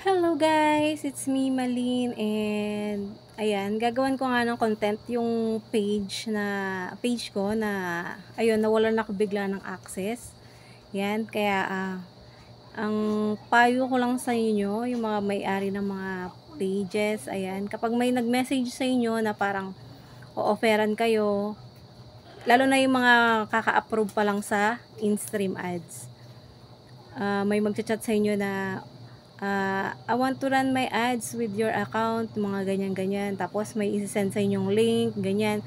Hello guys, it's me Malin and ayan, gagawan ko nga ng content yung page ko na ayun, nawalan ako bigla ng access. Yan, kaya ang payo ko lang sa inyo, yung mga may-ari ng mga pages, ayan, kapag may nag-message sa inyo na parang o-offeran kayo, lalo na yung mga kaka-approve pa lang sa in-stream ads. May magchat-chat sa inyo na I want to run my ads with your account, mga ganyan-ganyan. Tapos may isi-send sa inyong link, ganyan.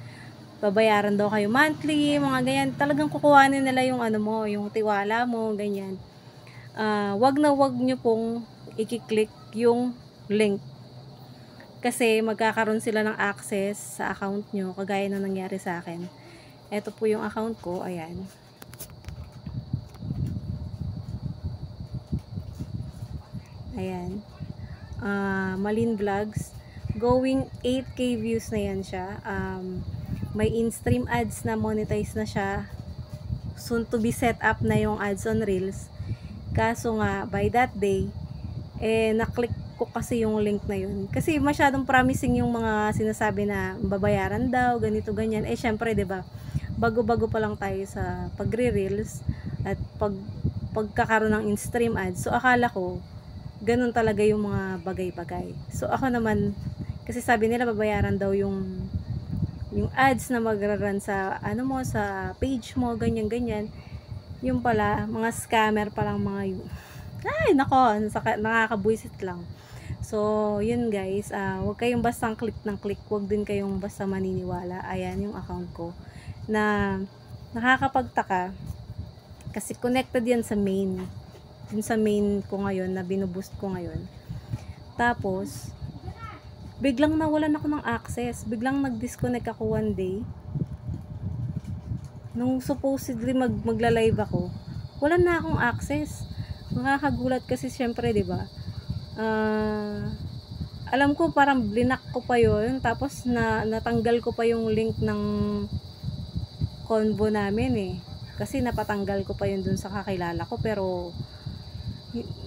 Babayaran daw kayo monthly, mga ganyan. Talagang kukuhanin nila yung ano mo, yung tiwala mo, ganyan. Wag na wag nyo pong i-click yung link. Kasi magkakaroon sila ng access sa account nyo, kagaya na nangyari sa akin. Ito po yung account ko, ayan. Ayan. Malin Vlogs. Going 8K views na yan siya. May in-stream ads na monetize na siya. Soon to be set up na yung ads on Reels. Kaso nga, by that day, na-click ko kasi yung link na yun. Kasi masyadong promising yung mga sinasabi na babayaran daw, ganito, ganyan. Syempre, 'di ba? Bago-bago pa lang tayo sa pagre-reels at pagkakaroon ng in-stream ads. So, akala ko, ganun talaga yung mga bagay-bagay. So ako naman, kasi sabi nila babayaran daw yung ads na magra-run sa ano mo, sa page mo, ganyan-ganyan. Yung pala, mga scammer palang mga yun. Ay, nako, nakakabwisit lang. So, yun guys, huwag kayong bastang click ng click, huwag din kayong basta maniniwala. Ayan yung account ko na nakakapagtaka kasi connected yan sa main. Yun sa main ko ngayon na binuboost ko ngayon. Tapos biglang nawalan ako ng access, biglang nag-disconnect ako one day nung supposedly magla-live ako. Wala na akong access. Nakakagulat kasi syempre, 'di ba? Alam ko parang blinak ko pa yon, tapos natanggal ko pa yung link ng convo namin kasi napatanggal ko pa yun dun sa kakilala ko, pero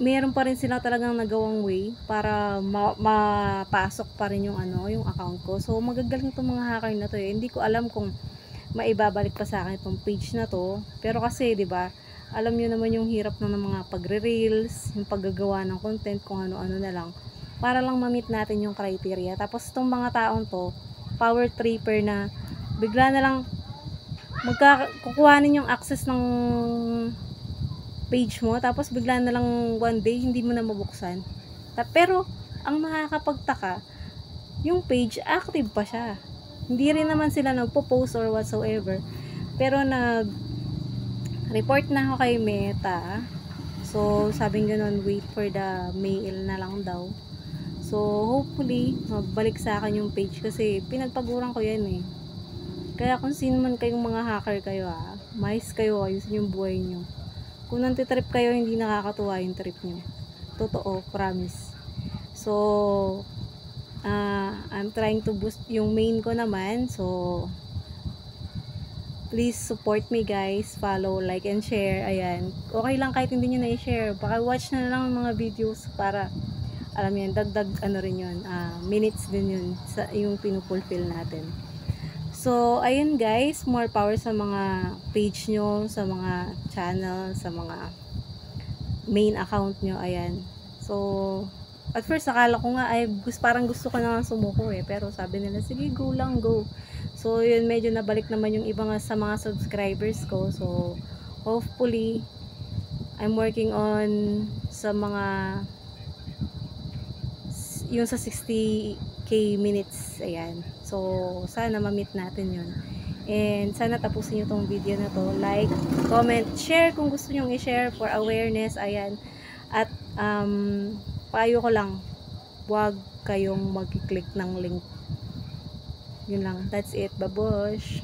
meron pa rin sila talagang nagawang way para mapasok pa rin yung yung account ko. So magagaling tong mga hacker na to Hindi ko alam kung maibabalik pa sa akin itong page na to. Pero kasi 'di ba, alam niyo naman yung hirap ng mga pagre-reels, yung paggagawa ng content, kung ano-ano na lang para lang ma-meet natin yung criteria. Tapos itong mga taong to, power tripper na bigla na lang kukuhanin yung access ng page mo, tapos bigla na lang one day hindi mo na mabuksan. Pero ang nakakapagtaka, yung page active pa siya. Hindi rin naman sila nagpo-post or whatsoever. Pero report na ako kay Meta. So sabing ganoon, wait for the mail na lang daw. So hopefully magbalik sa akin yung page kasi pinagpaguran ko yan Kaya kung sino man kayong mga hacker kayo mais kayo, ayusin yung buhay nyo. Kung nantitrip kayo, hindi nakakatuwa yung trip nyo. Totoo, promise. So, I'm trying to boost yung main ko naman. So, please support me guys. Follow, like, and share. Ayan. Okay lang kahit hindi nyo na-share. Baka watch na lang mga videos para, alam yan, dagdag rin yun. Minutes din yun sa yung pinupulfill natin. So, ayun guys, more power sa mga page nyo, sa mga channel, sa mga main account nyo, ayan. So, at first, akala ko nga, parang gusto ko na sumuko pero sabi nila, sige, go lang, go. So, yun, medyo nabalik naman yung iba nga sa mga subscribers ko. So, hopefully, I'm working on sa mga, yung sa 60k minutes, ayan. So, sana ma-meet natin yun. And sana tapusin nyo tong video na to. Like, comment, share kung gusto nyo i-share for awareness. Ayan. At, payo ko lang, huwag kayong mag-click ng link. Yun lang. That's it. Babush!